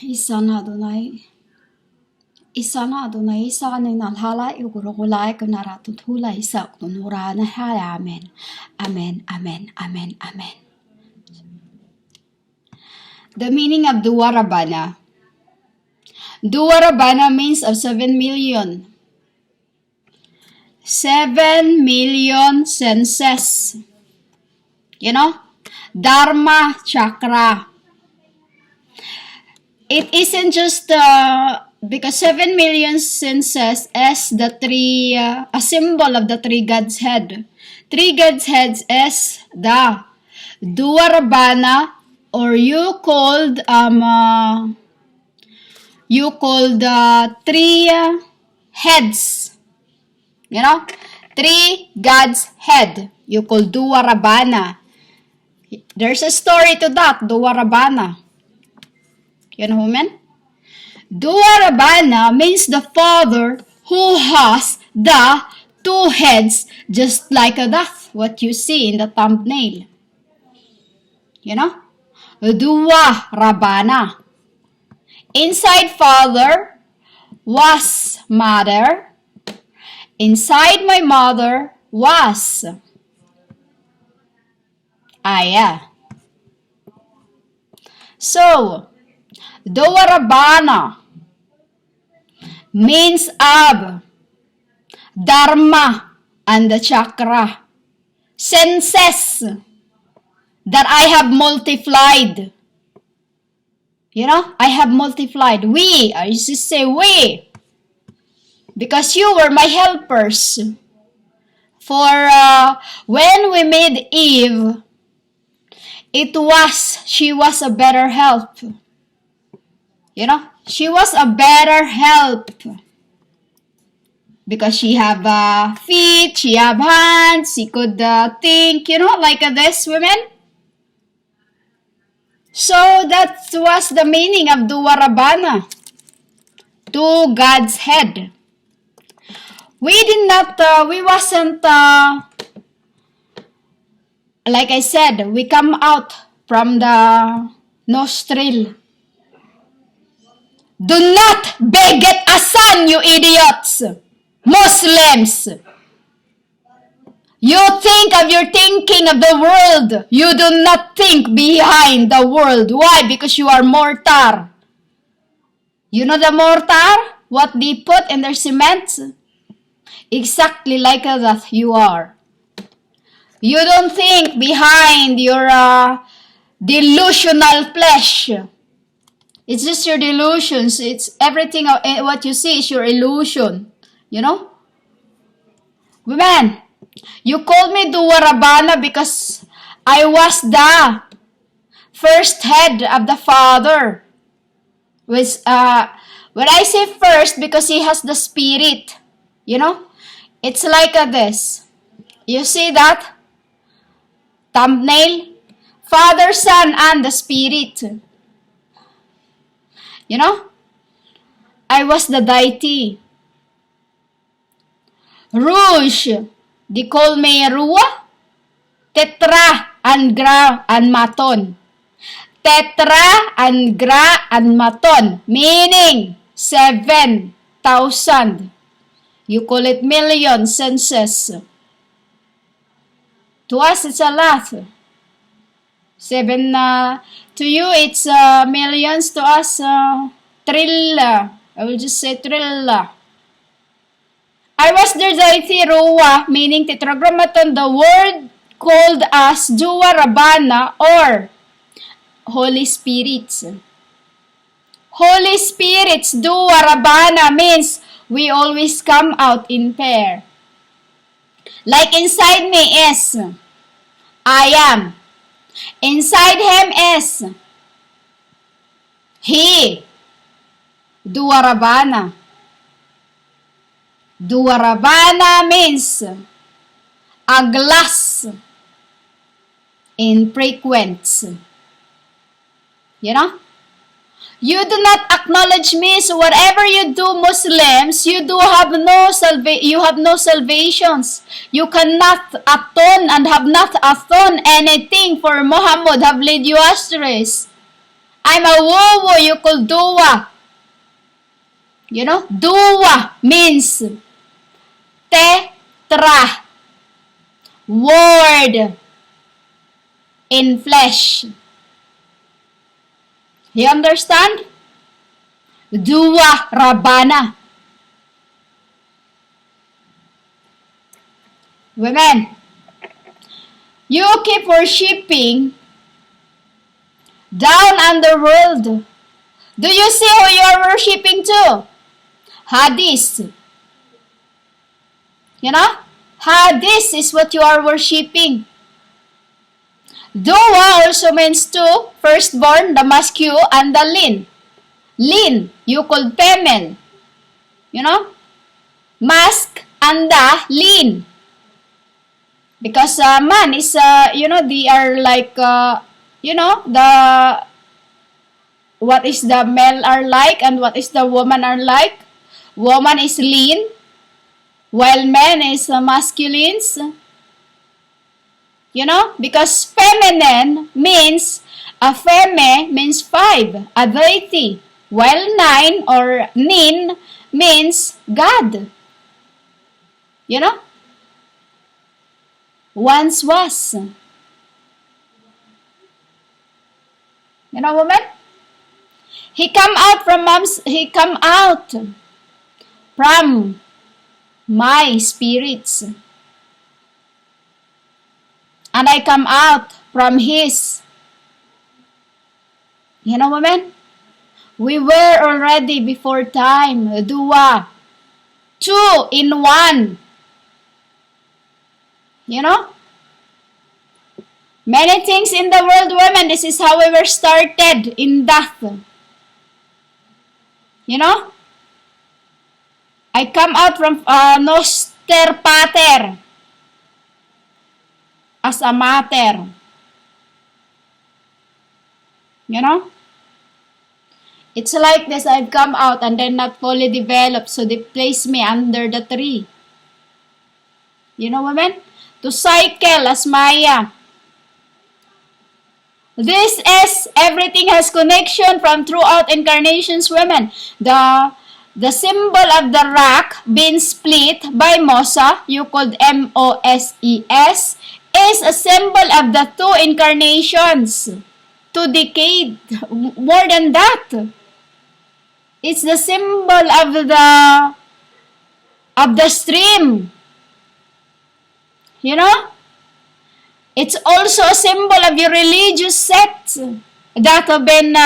Isana Adonai. Isana Adonai isa ng nalhala igurugulay ko naratutula isa kunura na haya. Amen. Amen. Amen. Amen. Amen. The meaning of Dua Rabbana. Dua Rabbana means of 7 million. 7 million senses. You know? Dharma chakra. It isn't just because 7 million senses as the three, a symbol of the three God's head. Three God's heads is the Dua Rabbana, or you called three heads. You know, three God's head. You call Dua Rabbana. There's a story to that, Dua Rabbana. You know, women? Dua Rabbana means the Father who has the two heads, just like that, what you see in the thumbnail. You know? Dua Rabbana. Inside Father was Mother. Inside my mother was Aya. So, Dua Rabbana means of Dharma and the chakra. Senses that I have multiplied. You know, I have multiplied. I just say we. Because you were my helpers. For when we made Eve, she was a better help. You know, she was a better help. Because she have feet, she have hands, she could think, you know, like this, women. So that was the meaning of Dua Rabbana. To God's head. We wasn't, like I said, we come out from the nostril. Do not beget a son, you idiots! Muslims! You think of your thinking of the world. You do not think behind the world. Why? Because you are mortar. You know the mortar? What they put in their cement? Exactly like that you are. You don't think behind your delusional flesh. It's just your delusions. It's everything, what you see is your illusion. You know? Women, you called me Dua Rabbana because I was the first head of the Father. When I say first, because he has the spirit. You know? It's like this. You see that? Thumbnail? Father, Son, and the Spirit. You know? I was the Deity. Ruaj, they call me Ruaj, Tetra, and Gra, and Maton. Tetra, and Gra, and Maton. Meaning, 7,000. You call it million senses. To us, it's a lot. 7, to you, it's millions. To us, trilla. I will just say trilla. I was the Deity Ruaj, meaning tetragrammaton, the word called as Dua Rabbana or Holy Spirits. Holy Spirits, Dua Rabbana means we always come out in pair. Like inside me is I am. Inside him is he. Dua Rabbana. Dua Rabbana means a glass in frequency. You know? You do not acknowledge me, so whatever you do, Muslims, you have no salvations. You cannot atone and have not atoned anything for Muhammad have led you astray. I'm a woo-woo, you call dua. You know, dua means tetra, word in flesh. You understand? Dua Rabbana. Women, you keep worshipping down underworld. Do you see who you are worshipping to? Hades. You know? Hades is what you are worshipping. Dua also means two, firstborn, the masculine, and the lean. Lean, you called female. You know? Mask and the lean. Because man is, you know, they are like, you know, the, what is the male are like and what is the woman are like. Woman is lean, while man is masculines. You know, because feminine means, a feme means 5, a deity, while 9 or nin means God. You know? Once was. You know, woman? He come out from my spirits. And I come out from his. You know, woman? We were already before time. Dua. 2 in 1. You know? Many things in the world, women. This is how we were started in death. You know? I come out from noster pater as a mater. You know? It's like this. I've come out and then not fully developed, so they place me under the tree. You know, women? To cycle as Maya. This is, everything has connection from throughout incarnations, women. The symbol of the rock being split by Mosa, you called M-O-S-E-S, is a symbol of the 2 incarnations. 2 decades, more than that. It's the symbol of the stream. You know? It's also a symbol of your religious sect that have been,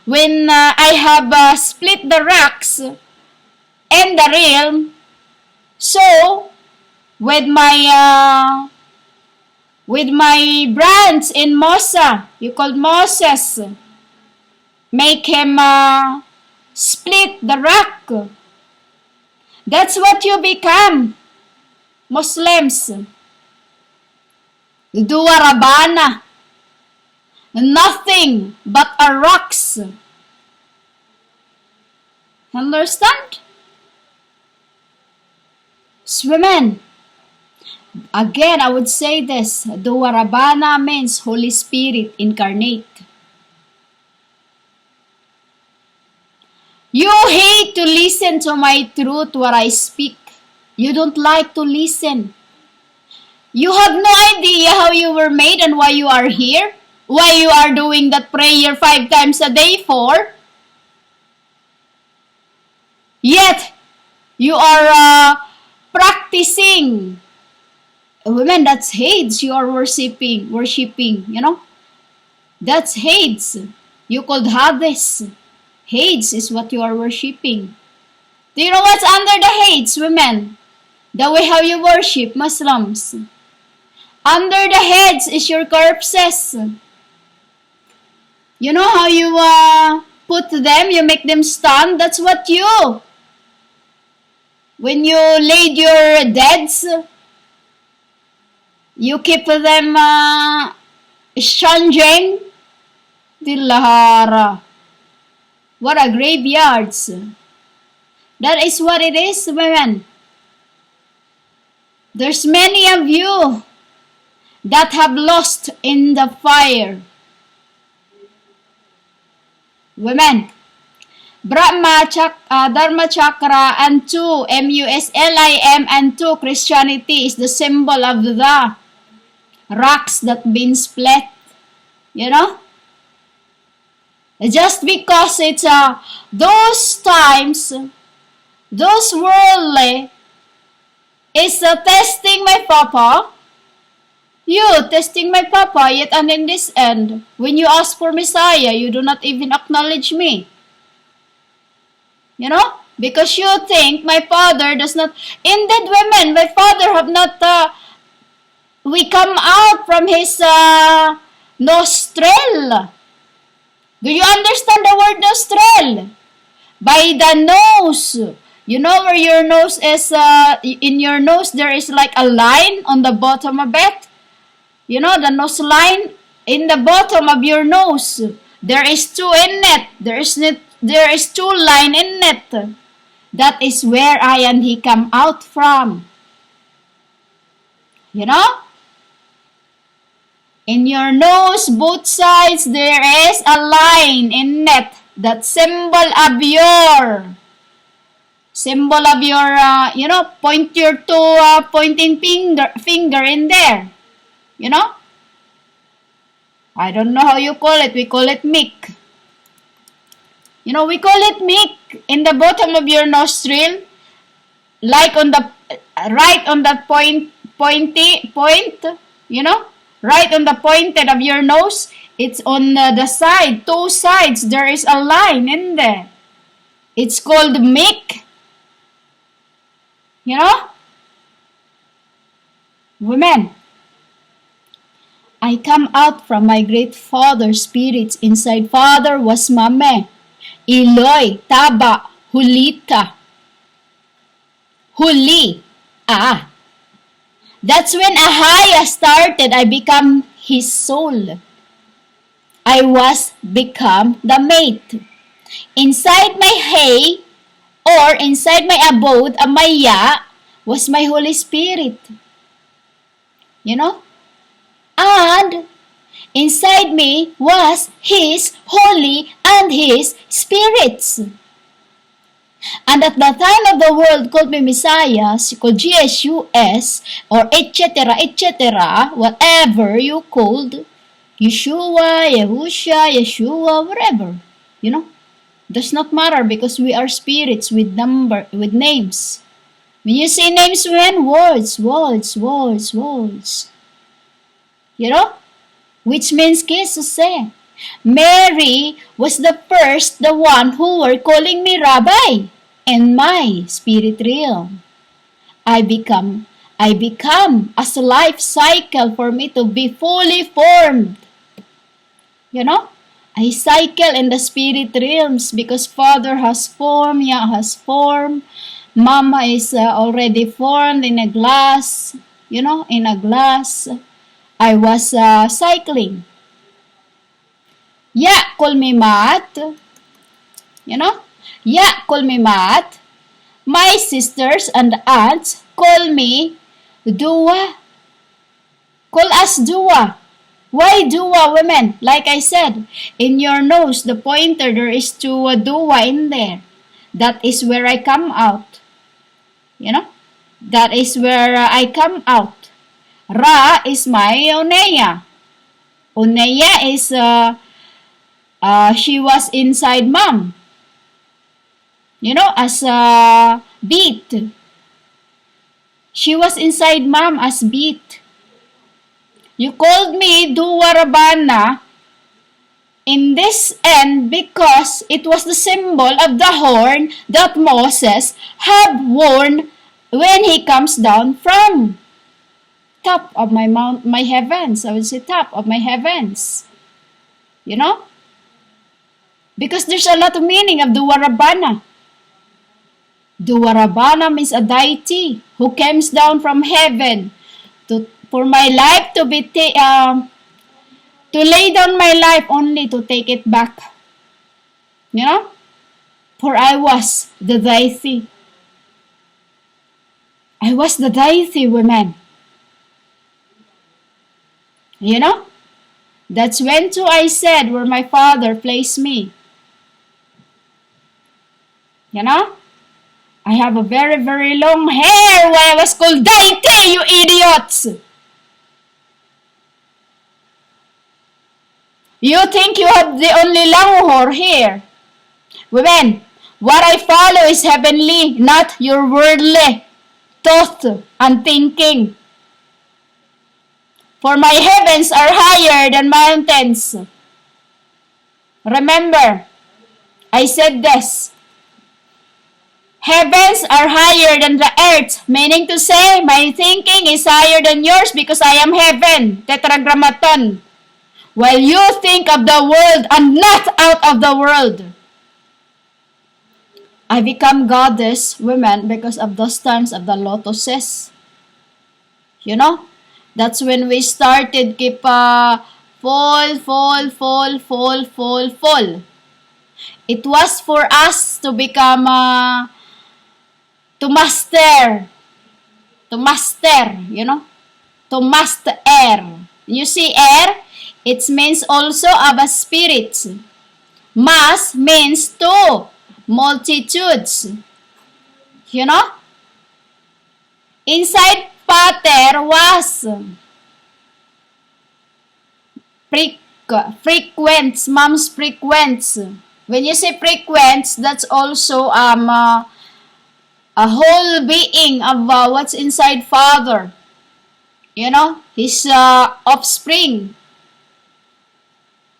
when I have split the rocks in the realm, so with my branch in Mosa, you called Moses, make him split the rock. That's what you become, Muslims. Dua Rabbana. Nothing but a rocks. Understand? Women. Again, I would say this. Dua Rabbana means Holy Spirit incarnate. You hate to listen to my truth what I speak. You don't like to listen. You have no idea how you were made and why you are here. Why you are doing that prayer 5 times a day for. Yet, you are practicing. Women, that's Hades you are worshipping, you know. That's Hades. You called Hades. Hades is what you are worshipping. Do you know what's under the Hades, women? The way how you worship Muslims. Under the heads is your corpses. You know how you put them, you make them stand? That's what you. When you laid your deads, you keep them changing. Dilahara. What a graveyards. That is what it is, women. There's many of you that have lost in the fire. Women, Dharma chakra and 2, Muslim and 2, Christianity is the symbol of the rocks that been split. You know? Just because it's those times, those worldly is testing my papa. You testing my papa, yet and in this end, when you ask for Messiah, you do not even acknowledge me. You know? Because you think my father does not, indeed women, my father have not, we come out from his nostril. Do you understand the word nostril? By the nose. You know where your nose is, in your nose there is like a line on the bottom of it? You know, the nose line in the bottom of your nose. There is 2 in it. There is 2 line in it. That is where I and he come out from. You know? In your nose, both sides, there is a line in it. That symbol of your, you know, point your 2 pointing finger in there. You know? I don't know how you call it. We call it mic. You know, we call it mic in the bottom of your nostril. Like on the, right on the point, you know? Right on the pointed of your nose. It's on the side, 2 sides. There is a line in there. It's called mic. You know? Women, I come out from my great father's spirits. Inside father was Mame, Eloy, Taba, Hulita, Huli. That's when Ahaya started. I become his soul. I was become the mate. Inside my hay, or inside my abode, Amaya, was my Holy Spirit. You know? And inside me was his holy and his spirits. And at the time of the world called me Messiah, called GSUS, or etc., whatever you called, Yeshua, Yahusha, Yeshua, whatever, you know, does not matter because we are spirits with names. When you say names, when words, you know, which means Jesus said, Mary was the one who were calling me Rabbi in my spirit realm. I become as a life cycle for me to be fully formed. You know, I cycle in the spirit realms because Father has formed, Yah has formed, Mama is already formed in a glass, you know, in a glass. I was cycling. Yeah, call me maat. You know? Yeah, call me maat. My sisters and aunts call me Dua. Call us Dua. Why Dua, women? Like I said, in your nose, the pointer, there is 2 Dua in there. That is where I come out. You know? That is where I come out. Ra is my Oneya. Oneya is, she was inside mom. You know, as a beat. She was inside mom as beat. You called me Dua Rabbana in this end because it was the symbol of the horn that Moses had worn when he comes down from top of my heavens. I would say top of my heavens. You know? Because there's a lot of meaning of Dua Rabbana. Dua Rabbana means a deity who comes down from heaven for my life to be to lay down my life only to take it back. You know? For I was the deity. I was the deity, women. You know? That's when too I said where my father placed me. You know? I have a very, very long hair when I was called Deity, you idiots! You think you have the only long hair? Women, what I follow is heavenly, not your worldly thought and thinking. For my heavens are higher than mountains. Remember, I said this. Heavens are higher than the earth, meaning to say, my thinking is higher than yours because I am heaven, tetragrammaton. While you think of the world and not out of the world. I become goddess, women, because of the stance of the lotuses. You know? That's when we started keep fall. It was for us to become, to master, you know? To master air. You see air? It means also of a spirit. Mass means two. Multitudes. You know? Inside Pater was frequent, mom's frequent. When you say frequent, that's also a whole being of what's inside Father. You know? His offspring.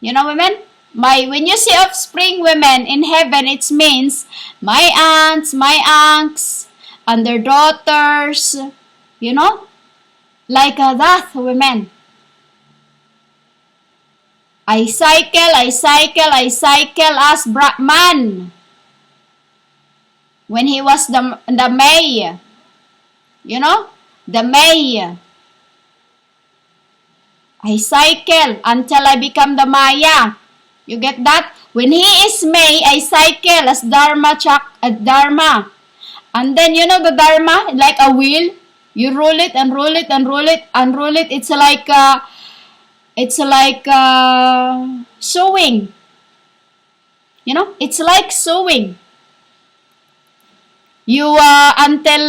You know, women? When you say offspring, women, in heaven, it means my aunts, my uncles, and their daughters, you know? Like that, women. I cycle as Brahman. When he was the May. You know? The May. I cycle until I become the Maya. You get that? When he is May, I cycle as Dharma. And then, you know the Dharma? Like a wheel. You roll it and roll it and roll it and roll it. It's like sewing. You know? It's like sewing. You, until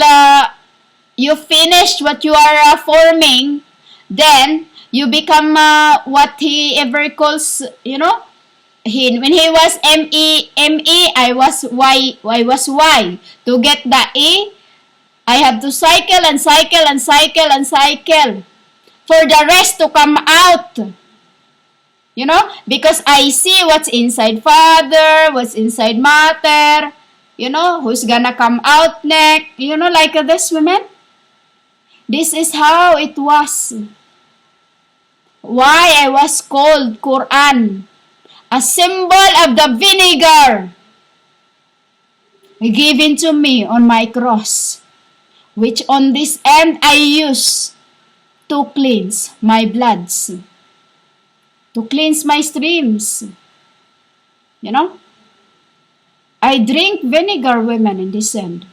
you finish what you are forming, then you become what he ever calls, you know? When he was M-E, I was Y. To get the E, I have to cycle and cycle and cycle and cycle for the rest to come out. You know? Because I see what's inside Father, what's inside Mater, you know, who's gonna come out next. You know, like this, women? This is how it was. Why I was called Quran. A symbol of the vinegar given to me on my cross, which on this end I use to cleanse my bloods, to cleanse my streams. You know? I drink vinegar, women, in this end.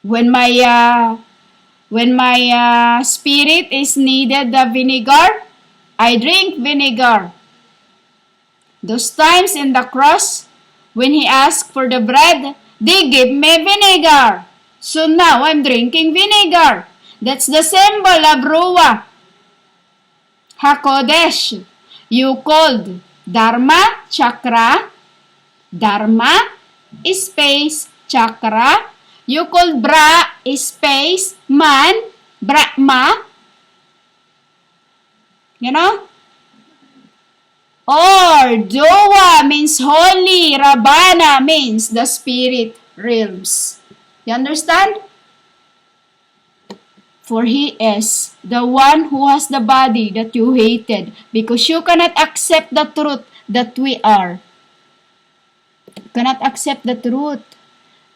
When my spirit is needed the vinegar, I drink vinegar. Those times in the cross, when he asked for the bread, they gave me vinegar. So now I'm drinking vinegar. That's the symbol of Ruaj. Hakodesh. You called Dharma, chakra. Dharma, space, chakra. You called Bra, space, man, Brahma. You know? Or Doa means holy, Rabbana means the spirit realms. You understand? For he is the one who has the body that you hated, because you cannot accept the truth that we are. You cannot accept the truth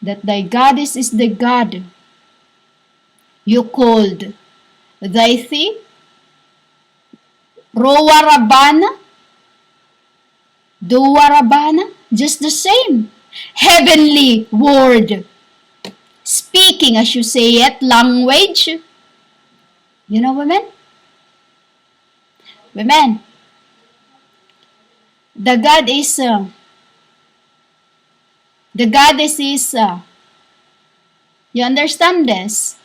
that thy goddess is the God. You called Deity, Roa Rabbana, Doa Rabbana, just the same. Heavenly word. Speaking, as you say it, language. You know, women? Women. The God is The goddess Isa. You understand this?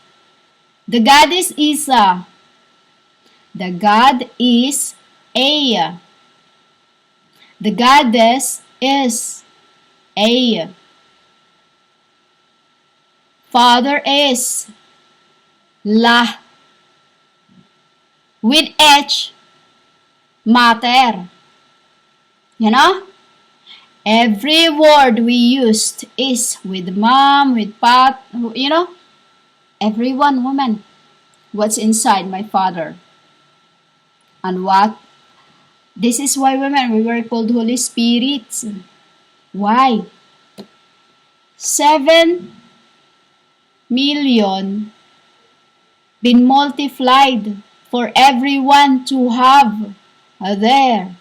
The goddess Isa. The god is Ea. The goddess is Ea. Father is La. With H, mater. You know? Every word we used is with mom, with pat, you know? Everyone, woman. What's inside my father? And what? This is why women, we were called Holy Spirits. Why? 7 million been multiplied for everyone to have their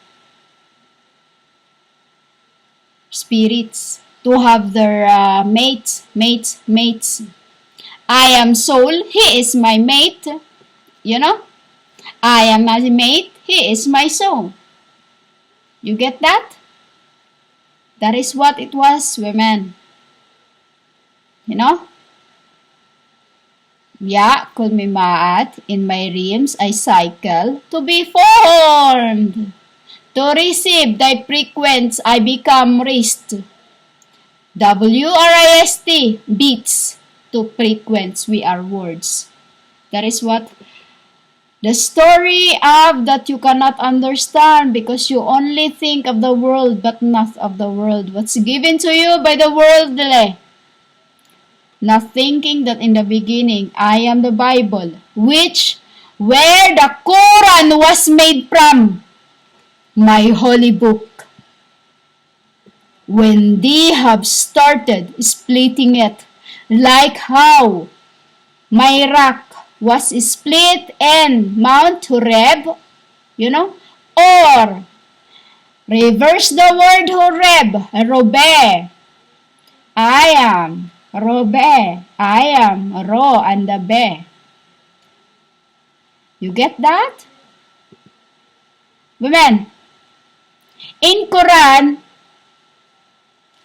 spirits, to have their mates. I am soul, he is my mate. You know? I am my mate, he is my soul. You get that? That is what it was, women. You know? Ya, call me maat. In my realms I cycle to be formed. To receive thy frequency I become wrist. W-R-I-S-T, beats. To frequency we are words. That is what the story of that you cannot understand because you only think of the world but not of the world. What's given to you by the worldly. Not thinking that in the beginning I am the Bible, which where the Quran was made from, my holy book. When they have started splitting it, like how my rock was split in Mount Horeb, you know, or reverse the word Horeb, Robe. I am Robe. I am Ro and the Be. You get that? Women, in Quran,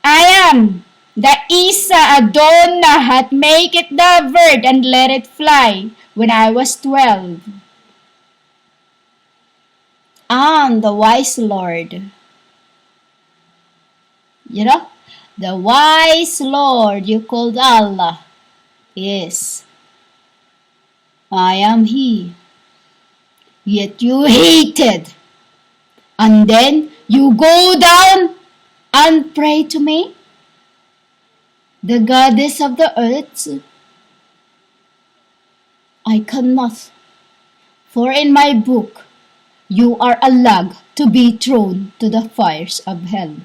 I am the Isa Adonai hath make it the bird and let it fly when I was 12. And the wise Lord. You know? The wise Lord you called Allah is I am He. Yet you hated. And then you go down and pray to me, the goddess of the earth. I cannot. For in my book, you are a log to be thrown to the fires of hell.